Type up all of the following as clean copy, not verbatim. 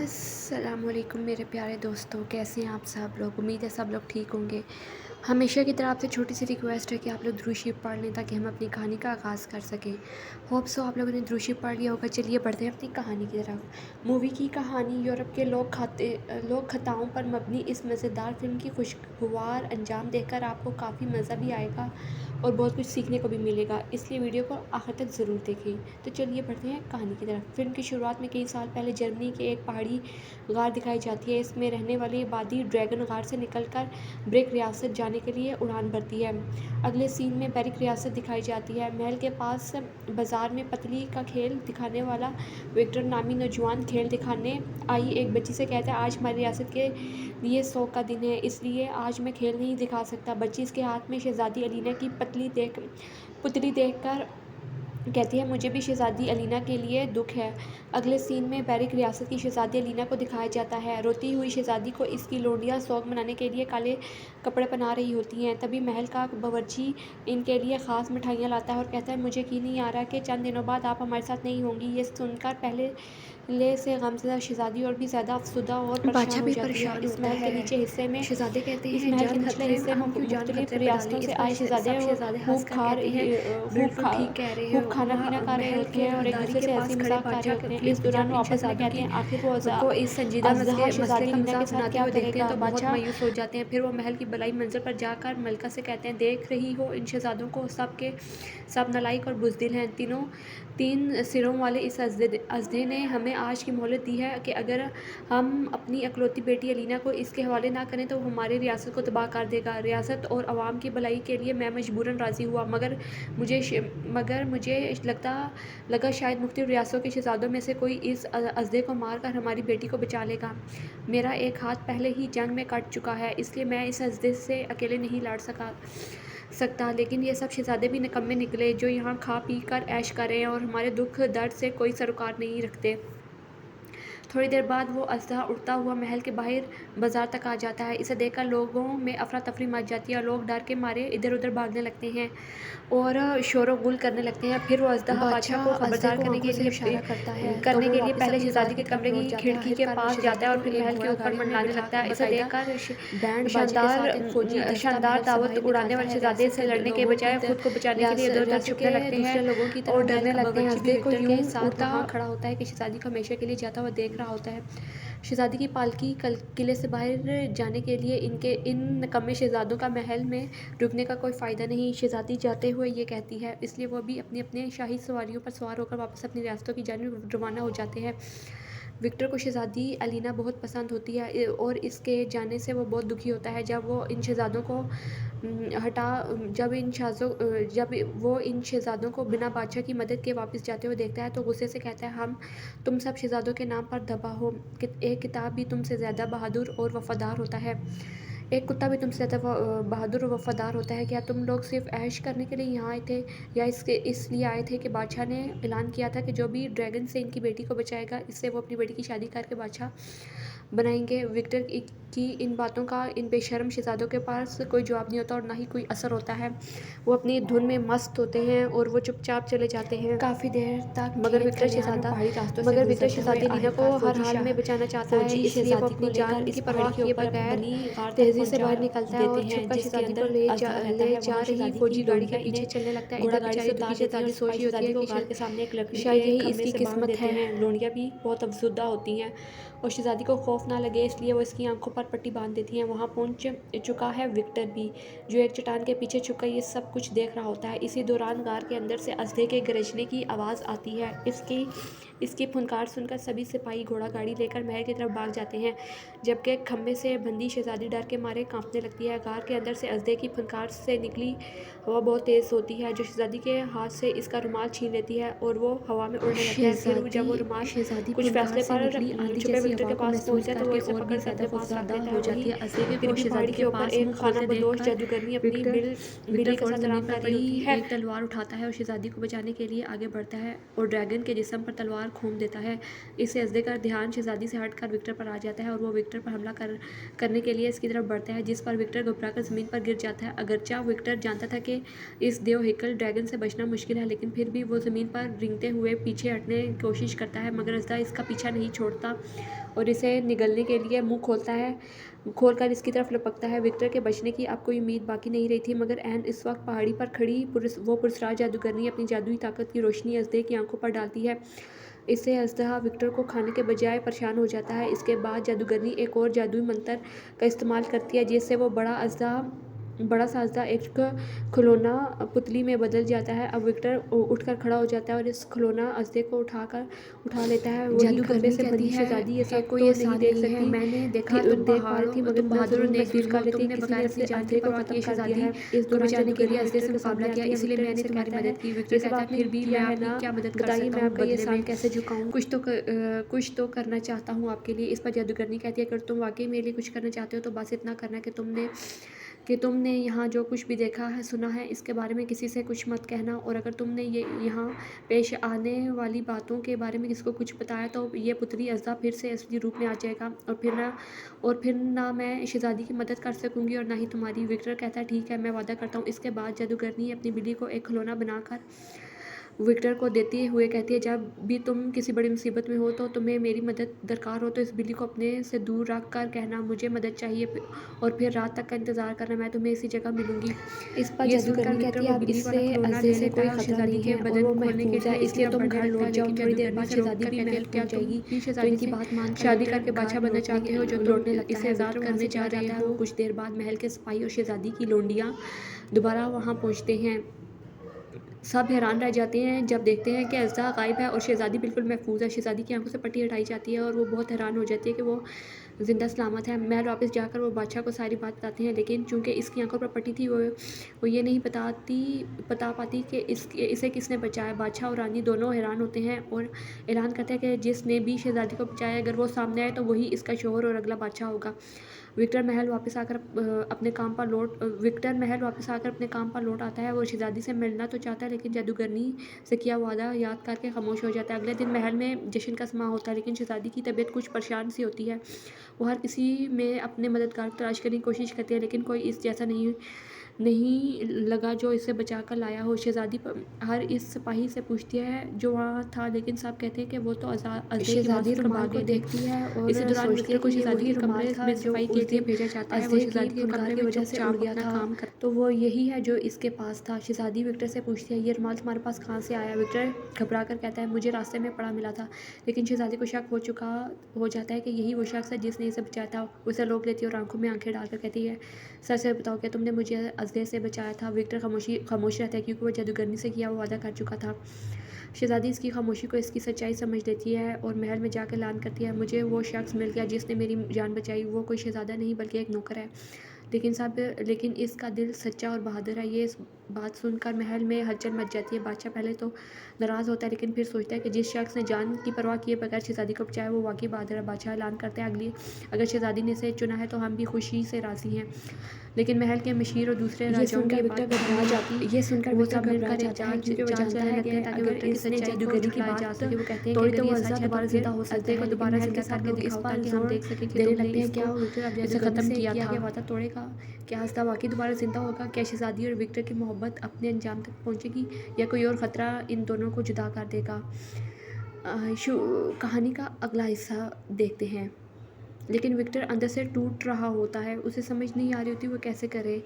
अस्सलामुअलैकुम मेरे प्यारे दोस्तों, कैसे हैं आप सब लोग। उम्मीद है सब लोग ठीक होंगे। हमेशा की तरह आपसे छोटी सी रिक्वेस्ट है कि आप लोग दुरूद शरीफ पढ़ लें ताकि हम अपनी कहानी का आगाज़ कर सकें। होप सो आप लोगों ने दुरूद शरीफ पढ़ लिया होगा। चलिए बढ़ते हैं अपनी कहानी की तरफ। मूवी की कहानी यूरोप के लोक खताओं पर मबनी इस मज़ेदार फिल्म की खुशगवार अंजाम देखकर आपको काफ़ी मज़ा भी आएगा और बहुत कुछ सीखने को भी मिलेगा, इसलिए वीडियो को आखिर तक ज़रूर देखें। तो चलिए बढ़ते हैं कहानी की तरफ। फिल्म की शुरुआत में कई साल पहले जर्मनी के एक पहाड़ी गार दिखाई जाती है। इसमें रहने वाली आबादी ड्रैगन गार से निकलकर ब्रेक रियासत जाने के लिए उड़ान भरती है। अगले सीन में बैरिक रियासत दिखाई जाती है। महल के पास बाजार में पतली का खेल दिखाने वाला विक्टर नामी नौजवान खेल दिखाने आई एक बच्ची से कहता है, आज हमारी रियासत के लिए 100 का दिन है, इसलिए आज मैं खेल नहीं दिखा सकता। बच्ची इसके हाथ में शहजादी अलीना की पुतली देखकर कहती है, मुझे भी शहजादी अलीना के लिए दुख है। अगले सीन में बैरिक रियासत की शहजादी अलीना को दिखाया जाता है। रोती हुई शहजादी को इसकी लोंडियाँ शौक मनाने के लिए काले कपड़े पहना रही होती हैं। तभी महल का बावर्ची इनके लिए ख़ास मिठाइयाँ लाता है और कहता है, मुझे यकीन नहीं आ रहा कि चंद दिनों बाद आप हमारे साथ नहीं होंगी। ये सुनकर पहले से गमज़दा शहजादी और भी ज़्यादा अफसुदा और परेशान हो जाती है। इस महल के नीचे हिस्से में शहजादे कहते इस हैं, महल के जान निचले खतरे में हिस्से में हम क्यों जान मुख्तलिफ खतरे में डालें। रियासतों से इस पर आए शहजादे सब शहजादे हंस कर कहते हैं, बिल्कुल ठीक कह रहे हो। खूब खाना पीना खा रहे महल होते के हैं और एक दारी दूसरे के से पास हंसी खड़े मजाक कर रहे बादशाह होते हैं। के इस दौरान जब वो इन आपस में शहजादों कहते हैं, आखिर वो को इस संजीदा अज़हा मसले शहजादी का का मजाक मजाक बनाते हुए देखते हैं तो बहुत बादशाह मायूस हो जाते हैं। फिर वो महल की बलाई मंजिल पर जाकर मलका से कहते हैं, देख रही हो इन शहजादों को, सब के सब नालायक और बुज़दिल हैं। तीन सिरों वाले इस अजदे ने हमें आज की मोहलत दी है कि अगर हम अपनी अकलौती बेटी अलीना को इसके हवाले ना करें तो हमारी रियासत को तबाह कर देगा। रियासत और अवाम की भलाई के लिए मैं मजबूरन राज़ी हुआ, मगर मुझे लगा शायद मुख्तलिफ रियासतों के शहजादों में से कोई इस अजदे को मार कर हमारी बेटी को बचा लेगा। मेरा एक हाथ पहले ही जंग में कट चुका है, इसलिए मैं इस अजदे से अकेले नहीं लड़ सकता। लेकिन ये सब शहजादे भी निकम्मे निकले जो यहाँ खा पी कर ऐश कर रहे हैं और हमारे दुख दर्द से कोई सरोकार नहीं रखते। थोड़ी देर बाद वो अजदहा उड़ता हुआ महल के बाहर बाजार तक आ जाता है। इसे देखकर लोगों में अफरा तफरी मच जाती है और लोग डर के मारे इधर उधर भागने लगते हैं और शोर गुल करने लगते हैं। फिर वो अजदहा बादशाह को खबरदार करने के लिए पहले शहजादी के कमरे की खिड़की के पास जाता है और फिर महल के ऊपर मंडलाने लगता है। इसे देखकर शानदार दावत उड़ाने वाले शहजादे से लड़ने के बजाय खुद को बचाने के लिए इधर उधर छुपने लगते हैं और डरने लगते हैं। अजदे को यूं उड़ता खड़ा होता है कि शहजादी को हमेशा के लिए जाता हुआ देख रहा होता है। शहजादी की पालकी किले से बाहर जाने के लिए इन निकम्मे शहजादों का महल में रुकने का कोई फ़ायदा नहीं। शहजादी जाते हुए ये कहती है, इसलिए वो भी अपने अपने शाही सवारियों पर सवार होकर वापस अपनी रियासतों की जानिब रवाना हो जाते हैं। विक्टर को शहजादी अलीना बहुत पसंद होती है और इसके जाने से वो बहुत दुखी होता है। जब वो इन शहजादों को को बिना बादशाह की मदद के वापस जाते हुए देखता है तो गुस्से से कहता है, तुम सब शहजादों के नाम पर दबा हो। एक किताब भी तुमसे ज़्यादा बहादुर और वफादार होता है। एक कुत्ता भी तुमसे ज़्यादा बहादुर और वफादार होता है। क्या तुम लोग सिर्फ ऐश करने के लिए यहाँ आए थे या इसलिए आए थे कि बादशाह ने ऐलान किया था कि जो भी ड्रैगन से इनकी बेटी को बचाएगा इससे वो अपनी बेटी की शादी करके बादशाह बनाएंगे। विक्टर की इन बातों का इन बेशर्म शहजादों के पास कोई जवाब नहीं होता और ना ही कोई असर होता है। वो अपनी धुन में मस्त होते हैं और वो चुपचाप चले जाते हैं काफ़ी देर तक। मगर विक्टर शहजादी अलीना को हर हाल में बचाना चाहता है, इसलिए वो अपनी जान की परवाह किए बगैर तेजी से बाहर निकलता है और छुपकर शहजादी को ले जा रही फौजी गाड़ी के पीछे चलने लगता है। इधर बेचारी दुखी शहजादी सोच रही होती है कि सामने एक लकड़ी शायद के यही खम्भे इसकी से बांध किस्मत देते है। हैं। लोनियाँ भी बहुत अफसुदा होती हैं और शहजादी को खौफ ना लगे इसलिए वो इसकी आंखों पर पट्टी बांध देती हैं। वहाँ पहुँच चुका है विक्टर भी, जो एक चट्टान के पीछे छुपकर ये सब कुछ देख रहा होता है। इसी दौरान गार के अंदर से अजदे के गरजने की आवाज़ आती है। इसकी फुनकार सुनकर सभी सिपाही घोड़ा गाड़ी लेकर महल की तरफ भाग जाते हैं, जबकि खम्भे से बंधी शहजादी डर के मारे कांपने लगती है। गार के अंदर से अजदे की फुनकार से निकली हवा बहुत तेज़ होती है जो शहजादी के हाथ से इसका रुमाल छीन लेती है और वो हवा में उड़ने लगता है। फिर जब वो रुमाल कुछ फैसले पर छुपे विक्टर के पास पहुंचता है तो वो इसे पकड़ कर अपने पास रख लेता है। वहीं फिर भी पहाड़ी के ऊपर एक खाना बदोश जादूगरनी अपनी बिल्ली के साथ आराम कर रही होती है। एक तलवार उठाता है और शहजादी को बचाने के लिए आगे बढ़ता है और ड्रैगन के जिस्म पर तलवार खोम देता है। इससे अजदे का ध्यान शहजादी से हटकर विक्टर पर आ जाता है और वो विक्टर पर हमला करने के लिए इसकी तरफ बढ़ता है, जिस पर विक्टर घबराकर ज़मीन पर गिर जाता है। अगरचे विक्टर जानता था कि इस देवहिकल ड्रैगन से बचना मुश्किल है, लेकिन फिर भी वो ज़मीन पर रेंगते हुए पीछे हटने की कोशिश करता है, मगर अजदा इसका पीछा नहीं छोड़ता और इसे निगलने के लिए मुंह खोलकर इसकी तरफ लपकता है। विक्टर के बचने की अब कोई उम्मीद बाकी नहीं रही थी, मगर ऐन इस वक्त पहाड़ी पर खड़ी वो पुरस्कार जादूगरनी अपनी जादुई ताकत की रोशनी अजदे की आंखों पर डालती है। इससे अजदहा विक्टर को खाने के बजाय परेशान हो जाता है। इसके बाद जादूगरनी एक और जादुई मंत्र का इस्तेमाल करती है, जिससे वो बड़ा सा अजदा एक खिलौना पुतली में बदल जाता है। अब विक्टर उठकर खड़ा हो जाता है और इस खिलौना अजदे को उठा लेता है। वही खंबे से बंधी शहजादी ये सब कोई तो ऐसा नहीं देख नहीं है, सकती, मैंने देखा देख तुम पा रही थी, मगर बहादुर और महसूस नेकदिल कर हो, लेती तुमने किसी बगैर ने अपनी इसे जान अजदे की को परवाह खत्म किए कर दिया शहजादी है। इस को दौरान बचाने के लिए जादूगरनी अजदे से विक्टर के मुकाबला सामने किया, आती है। इसलिए विक्टर मैंने इसे तुम्हारी कहता है, मदद की। विक्टर ये सब कहता है आपने फिर भी किया मैं है आपकी ना, क्या मदद कर बताइए सकता मैं हूँ आपका ये बदले एहसान में, कैसे झुकाऊं। कुछ तो करना चाहता हूँ आपके लिए। इस पर जादूगरनी कहती है, अगर तुम वाकई मेरे लिए कुछ करना चाहते हो तो बस इतना करना कि तुमने यहाँ जो कुछ भी देखा है सुना है इसके बारे में किसी से कुछ मत कहना, और अगर तुमने ये यहाँ पेश आने वाली बातों के बारे में किसी को कुछ बताया तो ये पुतली अजदा फिर से असली रूप में आ जाएगा और फिर ना मैं शहजादी की मदद कर सकूंगी और ना ही तुम्हारी। विक्टर कहता है ठीक है, मैं वादा करता हूँ। इसके बाद जादूगरनी अपनी बिल्ली को एक खिलौना बनाकर विक्टर को देते हुए कहती है, जब भी तुम किसी बड़ी मुसीबत में हो तो तुम्हें मेरी मदद दरकार हो तो इस बिल्ली को अपने से दूर रख कर कहना मुझे मदद चाहिए, और फिर रात तक का इंतज़ार करना, मैं तुम्हें इसी जगह मिलूंगी। इस पर ये सुनकर जादूगरनी विक्टर कहती है वो अब बिल्ली वाला इससे खिलौना अजदे ले से लेता कोई है और खतरा शहजादी नहीं के है और बदन वो खोलने के महफूज है, लिए इसलिए तुम बढ़ने घर लगता लौट है। जाओ। लेकिन थोड़ी देर जादूगरनी बाद से शहजादी रोककर भी कहती है, महल क्या पहुंच तुम जाएगी भी तो शहजादी इनकी से बात मानकर शादी विक्टर करके बादशाह घर बनना चाहते हो जो तुम लौटने लगता इसे है। आज़ाद विक्टर वहाँ करने से जा चला रहे जाता है हो। और कुछ देर बाद महल के सिपाही और शहजादी की लोंडियाँ दोबारा वहाँ पहुँचते हैं। सब हैरान रह जाते हैं जब देखते हैं कि अजदा गायब है और शहजादी बिल्कुल महफूज है। शहजादी की आंखों से पट्टी हटाई जाती है और वो बहुत हैरान हो जाती है कि वो जिंदा सलामत है। महल वापस जाकर वो बादशाह को सारी बात बताते हैं, लेकिन चूंकि इसकी आंखों पर पट्टी थी वो ये नहीं बता पाती कि इसे किसने बचाया। बादशाह और रानी दोनों हैरान होते हैं और ऐलान करते हैं कि जिसने भी शहजादी को बचाया अगर वो सामने आए तो वही इसका शोहर और अगला बादशाह होगा। विक्टर महल वापस आकर अपने काम पर लौट आता है। वो शहजादी से मिलना तो चाहता है, लेकिन जादूगरनी से किया वादा याद करके खामोश हो जाता है। अगले दिन महल में जश्न का समा होता है, लेकिन शहजादी की तबीयत कुछ परेशान सी होती है। वो हर किसी में अपने मददगार की तलाश करने की कोशिश करती है, लेकिन कोई इस जैसा नहीं लगा जो इसे बचा कर लाया हो। शहजादी हर इस सिपाही से पूछती है जो वहाँ था, लेकिन सब कहते हैं कि वो तो अजदे की शहजादी मासूम रुमाल को भागे थे। देखती है और इसी दौरान सोचती विक्टर है को कि ये शहजादी वही के रुमाल कमरे था में जो सिपाही के उस लिए दिन भेजा जाता है। वो अजदे की शहजादी के फुनकार कमरे की में वजह से उड़ चुपचाप गया अपना था। काम कर, तो वो यही है जो इसके पास था। शहजादी विक्टर से पूछती है, ये रुमाल तुम्हारे पास कहाँ से आया। विक्टर घबरा कर कहता है, मुझे रास्ते में पड़ा मिला था। लेकिन शहजादी को शक हो जाता है कि यही वो शख्स है जिसने इसे बचाया था। उसे रोक लेती है और आंखों में आंखें डालकर कहती है, सच से बताओ क्या तुमने मुझे अजदे से बचाया था। विक्टर खामोश रहता है क्योंकि वो जादूगरनी से किया वो वादा कर चुका था। शहजादी इसकी खामोशी को इसकी सच्चाई समझ लेती है और महल में जाकर ऐलान करती है, मुझे वो शख्स मिल गया जिसने मेरी जान बचाई। वो कोई शहजादा नहीं बल्कि एक नौकर है, लेकिन इसका दिल सच्चा और बहादुर है। ये इस बात सुनकर महल में हलचल मच जाती है। बादशाह पहले तो नाराज़ होता है, लेकिन फिर सोचता है कि जिस शख्स ने जान की परवाह किए बगैर शहजादी को बचाया वो वाकई बहादुर है। बादशाह ऐलान करता है, अगर शहजादी ने इसे चुना है तो हम भी खुशी से राज़ी हैं। लेकिन महल के मशीर और दूसरे ये राजाओं सुनकर के विक्टर बाद घबरा जाती ये सुनकर वो विक्टर सब घबरा मिलकर एक जाता है क्योंकि वो जांच जानता लेने है लगते कि हैं ताकि अगर विक्टर की इसने सच्चाई को जादूगरी की झुठलाया बात जा सके। वो कहते हैं तोड़ी कि तो अगर वो ये अजदा सच है तो दोबारा फिर जिंदा हो सकता अजदे है। को लेकिन दोबारा महल जिंदा के सब करके लोग इस दिखाओ पर ताकि हम जोर देख सकें कि देने तुमने लगते हैं क्या इसको विक्टर अब इसे ख़त्म जादूगरनी से किया किया था। गया वादा तोड़ेगा। क्या अजदा वाकई दोबारा जिंदा होगा। क्या शहजादी और विक्टर की मोहब्बत अपने अंजाम तक पहुंचेगी या कोई और ख़तरा इन दोनों को जुदा कर देगा। कहानी का अगला हिस्सा देखते हैं। लेकिन विक्टर अंदर से टूट रहा होता है, उसे समझ नहीं आ रही होती वो कैसे करे।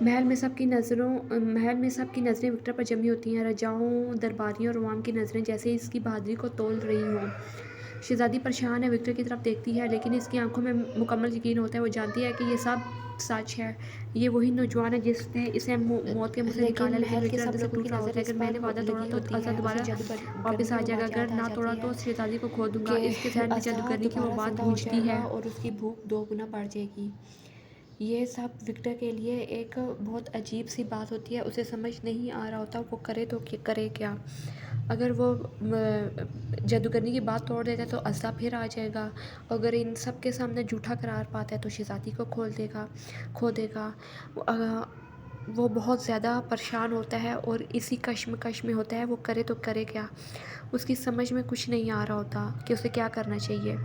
महल में सबकी नज़रें विक्टर पर जमी होती हैं। राजाओं, दरबारियों और अवाम की नज़रें जैसे इसकी बहादुरी को तोल रही हों। शहजादी परेशान है, विक्टर की तरफ देखती है, लेकिन इसकी आंखों में मुकम्मल यकीन होता है। वो जानती है कि ये सब सच है। ये वही नौजवान है जिसने इसे मौत के मुँह से निकाला। लेकिन महल के विक्टर सब अंदर से लोगों की टूट रहा नज़र होता है, इस अगर पर मैंने वादा तोड़ा लगी तो होती अजद है। दोबारा उसे वापस जादूगरनी आ की जाएगा, बात अगर याद आ ना तोड़ा जाती तो है शहजादी को खो दूंगा। कि इसके जहन में अजदा जादूगरनी की वो दोबारा बात जिंदा हो गूंजती जाएगा है। और उसकी भूख 2 गुना बढ़ जाएगी। ये सब विक्टर के लिए एक बहुत अजीब सी बात होती है। उसे समझ नहीं आ रहा होता वो करे क्या। अगर वो जादूगरनी की बात तोड़ देता है तो अजदा फिर आ जाएगा। अगर इन सब के सामने झूठा करार पाता है तो शहजादी को खो देगा। वो बहुत ज़्यादा परेशान होता है और इसी कश्मकश में होता है वो करे तो करे क्या। उसकी समझ में कुछ नहीं आ रहा होता कि उसे क्या करना चाहिए।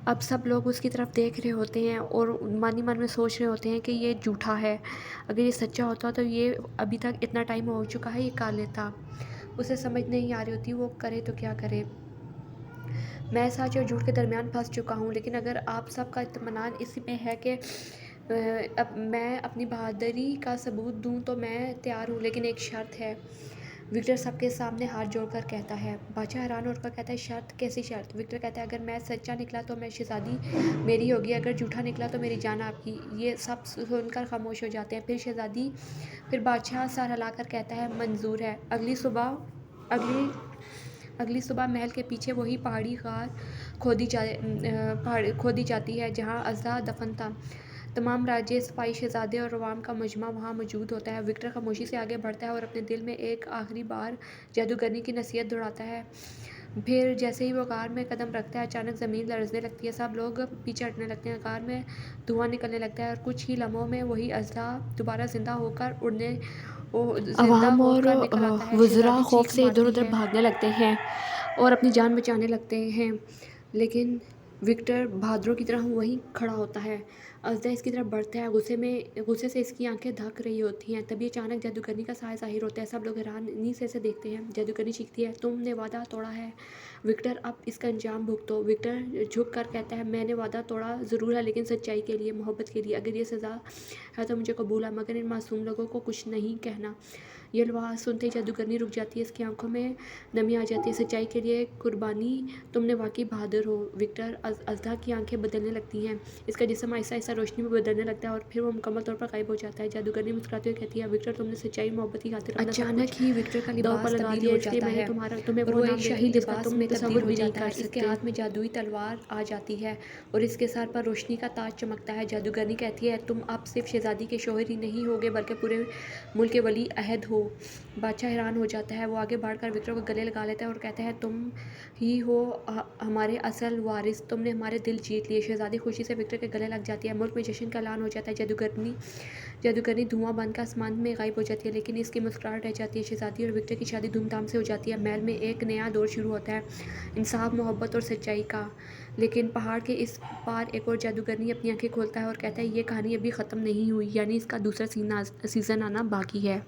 अब सब लोग उसकी तरफ देख रहे होते हैं और मन ही मन में सोच रहे होते हैं कि ये झूठा है, अगर ये सच्चा होता तो ये अभी तक इतना टाइम हो चुका है, ये कर लेता। उसे समझ नहीं आ रही होती वो करे तो क्या करे। मैं सच और झूठ के दरमियान फंस चुका हूँ, लेकिन अगर आप सबका इत्मीनान इसी पे है कि अब मैं अपनी बहादुरी का सबूत दूँ तो मैं तैयार हूँ, लेकिन एक शर्त है। विक्टर सबके सामने हाथ जोड़कर कहता है। बादशाह हैरान होकर कहता है, शर्त? कैसी शर्त? विक्टर कहता है, अगर मैं सच्चा निकला तो मैं शहज़ादी मेरी होगी, अगर झूठा निकला तो मेरी जान आपकी। ये सब सुनकर खामोश हो जाते हैं। फिर बादशाह सर हिलाकर कहता है, मंजूर है। अगली सुबह महल के पीछे वही पहाड़ी गार खोदी जाती है जहाँ अज़्ज़ा दफन था। तमाम राजे, सिपाही, शहजादे और अवाम का मजमा वहाँ मौजूद होता है। विक्टर खामोशी से आगे बढ़ता है और अपने दिल में एक आखिरी बार जादूगरनी की नसीहत दोहराता है। फिर जैसे ही वो गार में कदम रखता है, अचानक ज़मीन लरज़ने लगती है। सब लोग पीछे हटने लगते हैं। गार में धुआं निकलने लगता है और कुछ ही लम्हों में वही अज़्ज़ा दोबारा जिंदा अवाम और होकर निकल आता है। वज़रा शहज़ादी खौफ चीख से इधर मारती उधर है भागने लगते हैं और अपनी जान बचाने लगते हैं। लेकिन विक्टर बहादुरों की तरह वहीं खड़ा होता है। अज़्ज़ा इसकी तरफ बढ़ता है। गुस्से से इसकी आंखें धक रही होती हैं। तभी अचानक जादूगरनी का साया ज़ाहिर होता है। सब लोग हैरानी से इसे देखते हैं। जादूगरनी चीखती है, तुमने वादा तोड़ा है विक्टर, अब इसका अंजाम भुगतो। विक्टर झुक कर कहता है, मैंने वादा तोड़ा ज़रूर है, लेकिन सच्चाई के लिए, मोहब्बत के लिए। अगर ये सज़ा है तो मुझे कबूल है, मगर इन मासूम लोगों को कुछ नहीं कहना। ये आवाज़ सुनते ही जादूगरनी रुक जाती है। इसकी आंखों में नमी आ जाती है। सच्चाई के लिए कुर्बानी, तुमने वाकई बहादुर हो विक्टर। अज़्ज़ा की आंखें बदलने लगती हैं। इसका जिस्म आहिस्ता आहिस्ता रोशनी में बदलने लगता है और फिर वो मुकम्मल तौर पर गायब हो जाता है। जादूगरनी मुस्कुराते हुए कहती है, विक्टर, तुमने सच्चाई मोहब्बत की खातिर अपना सब अचानक कुछ ही विक्टर का दांव पर लिबास लगा तब्दील दिया, हो इसलिए जाता मैंने है तुम्हें और वो वो नाम एक देती शाही हूँ जिसका लिबास तुम में तसव्वुर तब्दील हो भी नहीं जाता कर है। इसके सकते। हाथ में जादुई तलवार आ जाती है और इसके सर पर रोशनी का ताज चमकता है। जादूगरनी कहती है, तुम अब सिर्फ शहज़ादी के शौहर ही नहीं होगे, बल्कि पूरे मुल्क के वली अहद हो। बादशाह हैरान हो जाता है। वो आगे बढ़कर विक्टर को गले लगा लेता है और कहता है, तुम ही हो हमारे असल वारिस, तुमने हमारे दिल जीत लिए। शहज़ादी खुशी से विक्टर के गले लग जाती है। मुल्क में जश्न का ऐलान हो जाता है। जादूगरनी धुआं बनकर आसमान में गायब हो जाती है, लेकिन इसकी मुस्कुराहट रह जाती है। शहज़ादी और विक्टर की शादी धूमधाम से हो जाती है। महल में एक नया दौर शुरू होता है, इंसाफ, मोहब्बत और सच्चाई का। लेकिन पहाड़ के इस पार एक और जादूगरनी अपनी आंखें खोलता है और कहता है, ये कहानी अभी ख़त्म नहीं हुई, यानी इसका दूसरा सीज़न आना बाकी है।